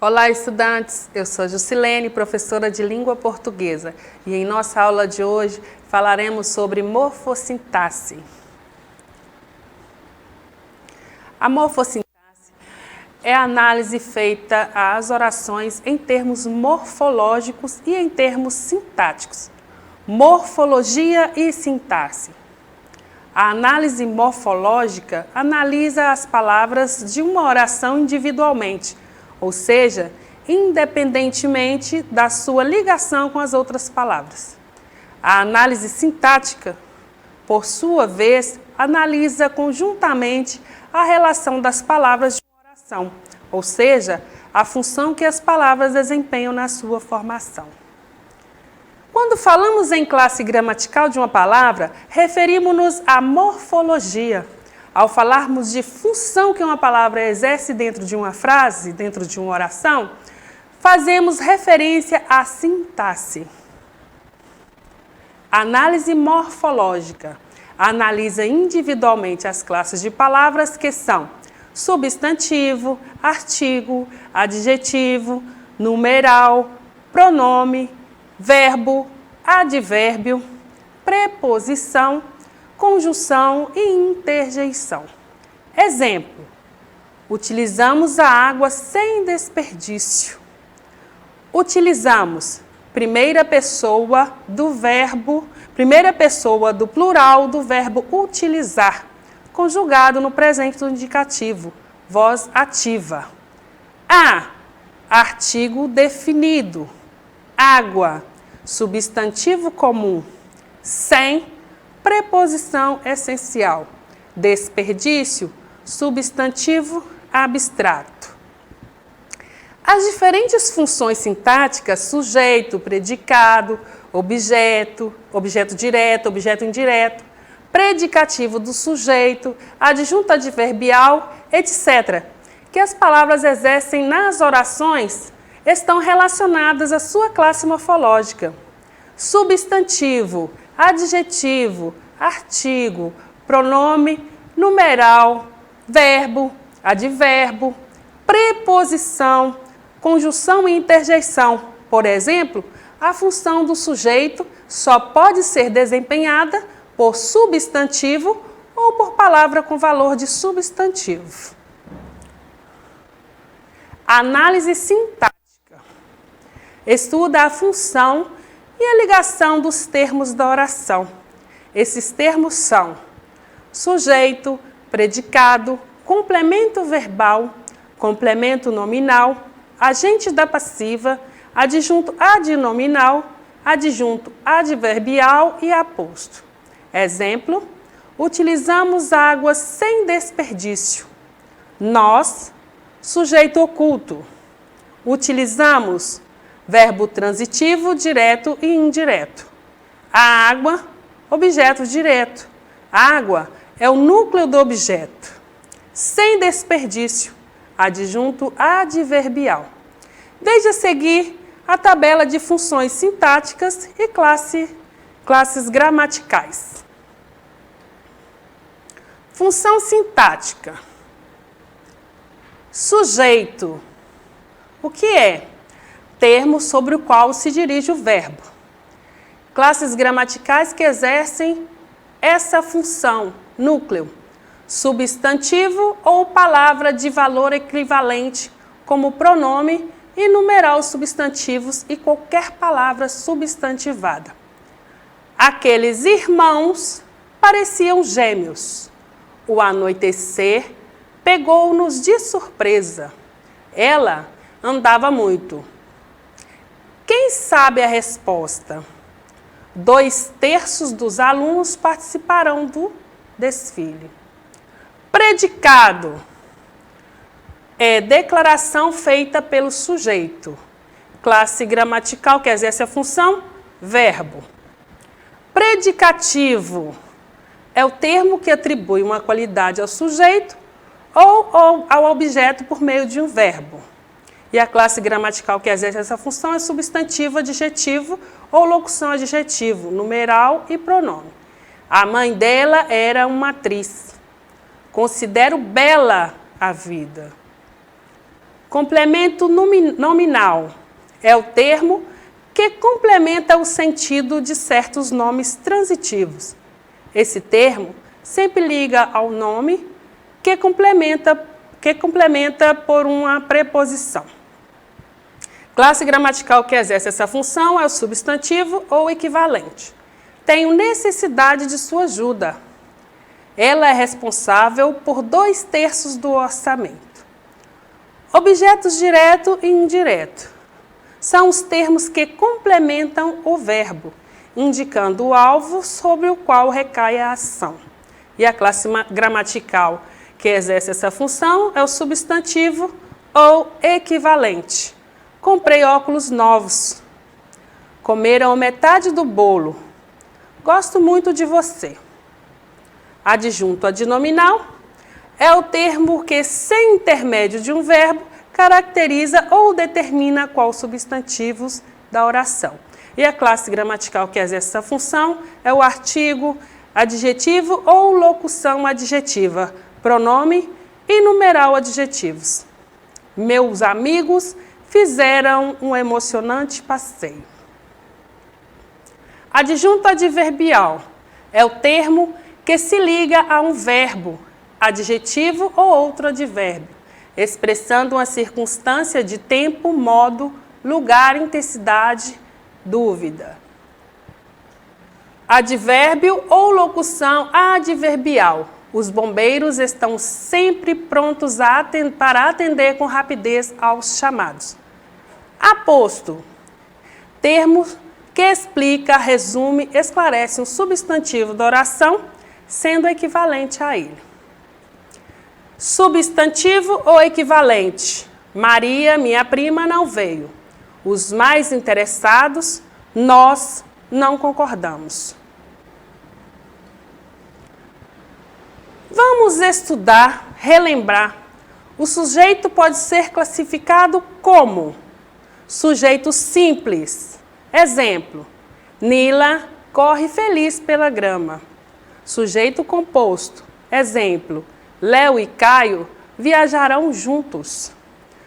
Olá, estudantes! Eu sou Jusilene, professora de língua portuguesa, e em nossa aula de hoje falaremos sobre morfossintaxe. A morfossintaxe é a análise feita às orações em termos morfológicos e em termos sintáticos. Morfologia e sintaxe. A análise morfológica analisa as palavras de uma oração individualmente, ou seja, independentemente da sua ligação com as outras palavras. A análise sintática, por sua vez, analisa conjuntamente a relação das palavras de uma oração, ou seja, a função que as palavras desempenham na sua formação. Quando falamos em classe gramatical de uma palavra, referimos-nos à morfologia. Ao falarmos de função que uma palavra exerce dentro de uma frase, dentro de uma oração, fazemos referência à sintaxe. Análise morfológica analisa individualmente as classes de palavras que são substantivo, artigo, adjetivo, numeral, pronome, verbo, advérbio, preposição, conjunção e interjeição. Exemplo: utilizamos a água sem desperdício. Utilizamos primeira pessoa do plural do verbo utilizar, conjugado no presente do indicativo, voz ativa. Artigo definido. Água, substantivo comum. Sem, preposição essencial. Desperdício, substantivo abstrato. As diferentes funções sintáticas, sujeito, predicado, objeto, objeto direto, objeto indireto, predicativo do sujeito, adjunto adverbial, etc., que as palavras exercem nas orações, estão relacionadas à sua classe morfológica. Substantivo, adjetivo, artigo, pronome, numeral, verbo, advérbio, preposição, conjunção e interjeição. Por exemplo, a função do sujeito só pode ser desempenhada por substantivo ou por palavra com valor de substantivo. Análise sintática estuda a função e a ligação dos termos da oração. Esses termos são sujeito, predicado, complemento verbal, complemento nominal, agente da passiva, adjunto adnominal, adjunto adverbial e aposto. Exemplo: utilizamos água sem desperdício. Nós, sujeito oculto. Utilizamos verbo transitivo, direto e indireto. A água, objeto direto. Água é o núcleo do objeto. Sem desperdício, adjunto adverbial. Veja a seguir a tabela de funções sintáticas e classes gramaticais. Função sintática. Sujeito. O que é? Termo sobre o qual se dirige o verbo. Classes gramaticais que exercem essa função, núcleo. Substantivo ou palavra de valor equivalente, como pronome e numeral substantivos e qualquer palavra substantivada. Aqueles irmãos pareciam gêmeos. O anoitecer pegou-nos de surpresa. Ela andava muito. Quem sabe a resposta? 2/3 dos alunos participarão do desfile. Predicado é declaração feita pelo sujeito. Classe gramatical que exerce a função, verbo. Predicativo é o termo que atribui uma qualidade ao sujeito ou ao objeto por meio de um verbo. E a classe gramatical que exerce essa função é substantivo, adjetivo ou locução adjetivo, numeral e pronome. A mãe dela era uma atriz. Considero bela a vida. Complemento nominal é o termo que complementa o sentido de certos nomes transitivos. Esse termo sempre liga ao nome que complementa por uma preposição. Classe gramatical que exerce essa função é o substantivo ou equivalente. Tenho necessidade de sua ajuda. Ela é responsável por 2/3 do orçamento. Objetos direto e indireto são os termos que complementam o verbo, indicando o alvo sobre o qual recai a ação. E a classe gramatical que exerce essa função é o substantivo ou equivalente. Comprei óculos novos. Comeram metade do bolo. Gosto muito de você. Adjunto adnominal é o termo que, sem intermédio de um verbo, caracteriza ou determina qual substantivos da oração. E a classe gramatical que exerce essa função é o artigo, adjetivo ou locução adjetiva, pronome e numeral adjetivos. Meus amigos fizeram um emocionante passeio. Adjunto adverbial é o termo que se liga a um verbo, adjetivo ou outro advérbio, expressando uma circunstância de tempo, modo, lugar, intensidade, dúvida. Advérbio ou locução adverbial. Os bombeiros estão sempre prontos para atender com rapidez aos chamados. Aposto. Termo que explica, resume, esclarece um substantivo da oração, sendo equivalente a ele. Substantivo ou equivalente. Maria, minha prima, não veio. Os mais interessados, nós não concordamos. Vamos estudar, relembrar. O sujeito pode ser classificado como sujeito simples. Exemplo, Nila corre feliz pela grama. Sujeito composto. Exemplo, Léo e Caio viajarão juntos.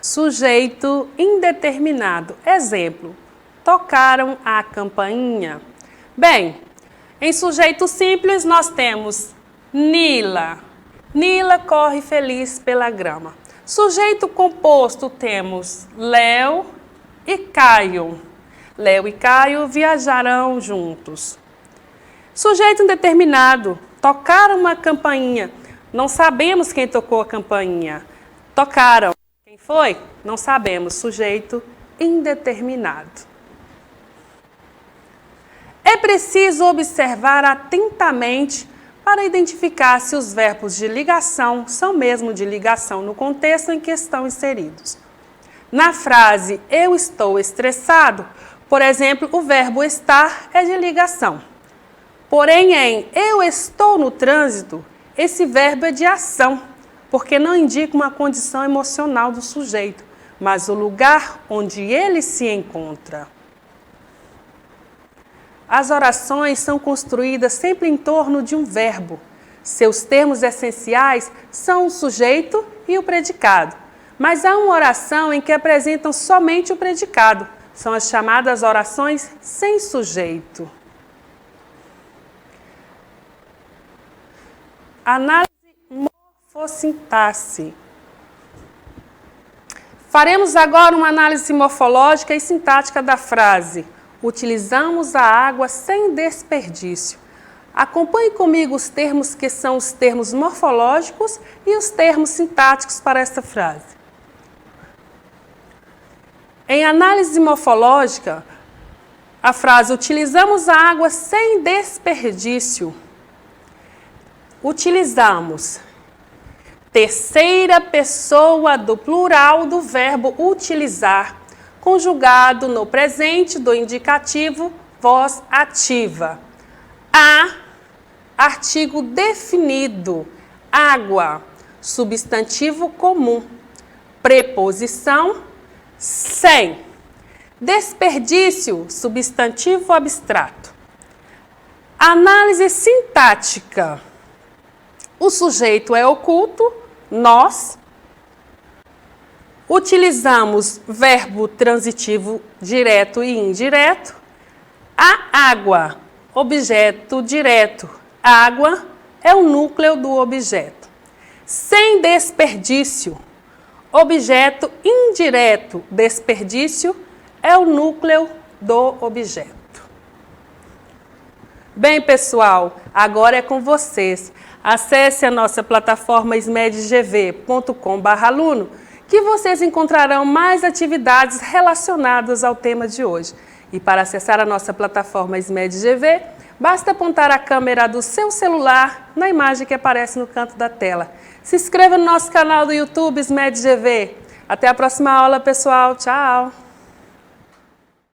Sujeito indeterminado. Exemplo, tocaram a campainha. Bem, em sujeito simples nós temos Nila. Nila corre feliz pela grama. Sujeito composto temos Léo e Caio. Léo e Caio viajarão juntos. Sujeito indeterminado. Tocaram uma campainha. Não sabemos quem tocou a campainha. Tocaram. Quem foi? Não sabemos. Sujeito indeterminado. É preciso observar atentamente para identificar se os verbos de ligação são mesmo de ligação no contexto em que estão inseridos. Na frase eu estou estressado, por exemplo, o verbo estar é de ligação. Porém, em eu estou no trânsito, esse verbo é de ação, porque não indica uma condição emocional do sujeito, mas o lugar onde ele se encontra. As orações são construídas sempre em torno de um verbo. Seus termos essenciais são o sujeito e o predicado. Mas há uma oração em que apresentam somente o predicado. São as chamadas orações sem sujeito. Análise morfossintaxe. Faremos agora uma análise morfológica e sintática da frase. Utilizamos a água sem desperdício. Acompanhe comigo os termos que são os termos morfológicos e os termos sintáticos para esta frase. Em análise morfológica, a frase utilizamos a água sem desperdício. Utilizamos terceira pessoa do plural do verbo utilizar, conjugado no presente do indicativo voz ativa. A, artigo definido, água, substantivo comum, preposição, sem. Desperdício, substantivo abstrato. Análise sintática. O sujeito é oculto, nós. Utilizamos verbo transitivo direto e indireto. A água, objeto direto. Água é o núcleo do objeto. Sem desperdício, objeto indireto. Desperdício é o núcleo do objeto. Bem, pessoal, agora é com vocês. Acesse a nossa plataforma smedgv.com/aluno, que vocês encontrarão mais atividades relacionadas ao tema de hoje. E para acessar a nossa plataforma SMedGV, basta apontar a câmera do seu celular na imagem que aparece no canto da tela. Se inscreva no nosso canal do YouTube SMedGV. Até a próxima aula, pessoal. Tchau!